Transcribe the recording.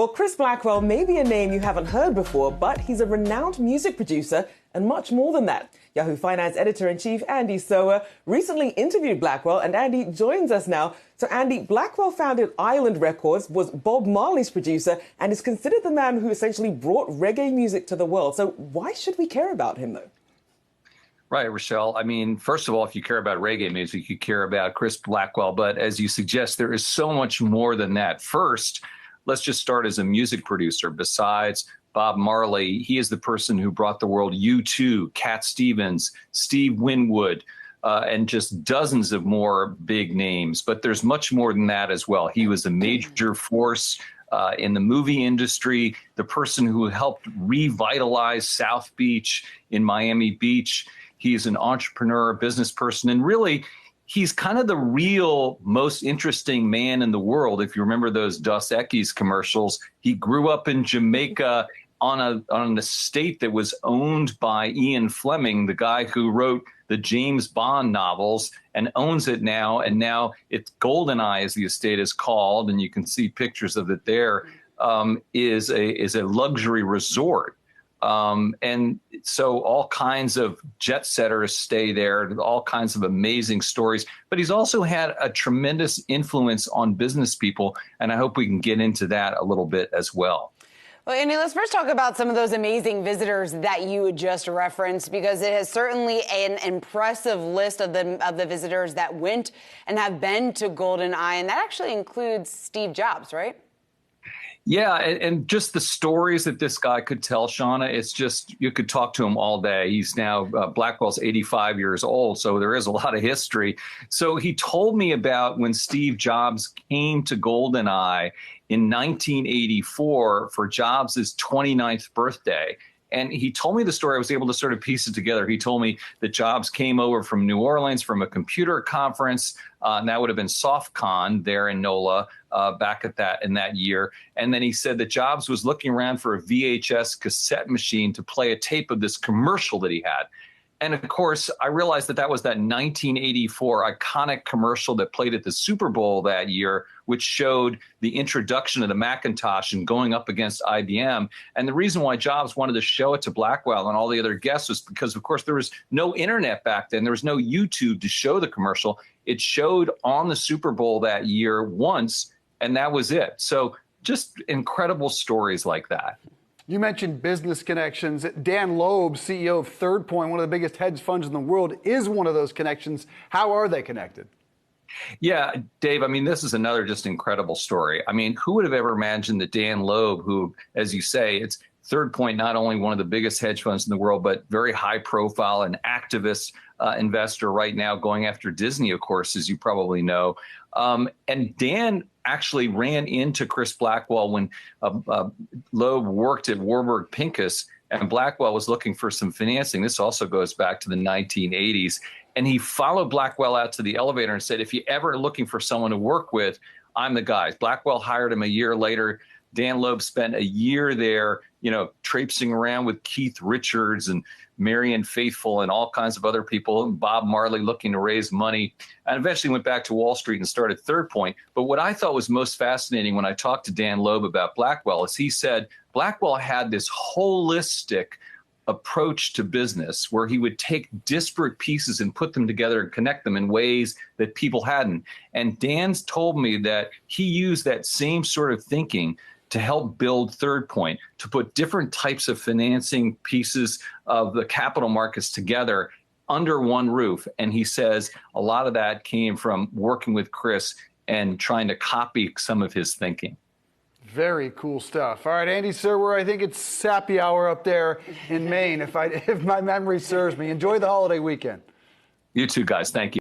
Well, Chris Blackwell may be a name you haven't heard before, but he's a renowned music producer and much more than that. Yahoo Finance editor-in-chief Andy Serwer recently interviewed Blackwell, and Andy joins us now. So, Andy, Blackwell founded Island Records, was Bob Marley's producer, and is considered the man who essentially brought reggae music to the world. So why should we care about him, though? Right, Rochelle. I mean, first of all, if you care about reggae music, you care about Chris Blackwell. But as you suggest, there is so much more than that. First, let's just start as a music producer. Besides Bob Marley, he is the person who brought the world U2, Cat Stevens, Steve Winwood, and just dozens of more big names. But there's much more than that as well. He was a major force in the movie industry, the person who helped revitalize South Beach in Miami Beach. He's an entrepreneur, a business person, and really, he's kind of the real most interesting man in the world. If you remember those Dos Equis commercials, he grew up in Jamaica on an estate that was owned by Ian Fleming, the guy who wrote the James Bond novels, and owns it now. And now it's GoldenEye, as the estate is called, and you can see pictures of it there. Is a luxury resort. And so all kinds of jet setters stay there, all kinds of amazing stories. But he's also had a tremendous influence on business people, and I hope we can get into that a little bit as well. Well, Andy, let's first talk about some of those amazing visitors that you just referenced, because it has certainly an impressive list of the visitors that went and have been to GoldenEye, and that actually includes Steve Jobs, right? Yeah, and just the stories that this guy could tell, Shauna, it's just, you could talk to him all day. He's now, Blackwell's 85 years old, so there is a lot of history. So he told me about when Steve Jobs came to GoldenEye in 1984 for Jobs' 29th birthday. And he told me the story. I was able to sort of piece it together. He told me that Jobs came over from New Orleans from a computer conference, and that would have been SoftCon there in NOLA back in that year. And then he said that Jobs was looking around for a VHS cassette machine to play a tape of this commercial that he had. And of course, I realized that was that 1984 iconic commercial that played at the Super Bowl that year, which showed the introduction of the Macintosh and going up against IBM. And the reason why Jobs wanted to show it to Blackwell and all the other guests was because, of course, there was no internet back then. There was no YouTube to show the commercial. It showed on the Super Bowl that year once, and that was it. So just incredible stories like that. You mentioned business connections. Dan Loeb, CEO of Third Point, one of the biggest hedge funds in the world, is one of those connections. How are they connected? Yeah, Dave, I mean, this is another just incredible story. I mean, who would have ever imagined that Dan Loeb, who, as you say, it's Third Point, not only one of the biggest hedge funds in the world, but very high profile and activist investor right now going after Disney, of course, as you probably know. And Dan actually ran into Chris Blackwell when Loeb worked at Warburg Pincus, and Blackwell was looking for some financing. This also goes back to the 1980s. And he followed Blackwell out to the elevator and said, if you're ever looking for someone to work with, I'm the guy. Blackwell hired him a year later. Dan Loeb spent a year there, traipsing around with Keith Richards and Marianne Faithfull and all kinds of other people, and Bob Marley looking to raise money, and eventually went back to Wall Street and started Third Point. But what I thought was most fascinating when I talked to Dan Loeb about Blackwell is he said Blackwell had this holistic approach to business where he would take disparate pieces and put them together and connect them in ways that people hadn't. And Dan's told me that he used that same sort of thinking to help build Third Point, to put different types of financing pieces of the capital markets together under one roof. And he says a lot of that came from working with Chris and trying to copy some of his thinking. Very cool stuff. All right, Andy Serwer, I think it's happy hour up there in Maine, if my memory serves me. Enjoy the holiday weekend. You too, guys. Thank you.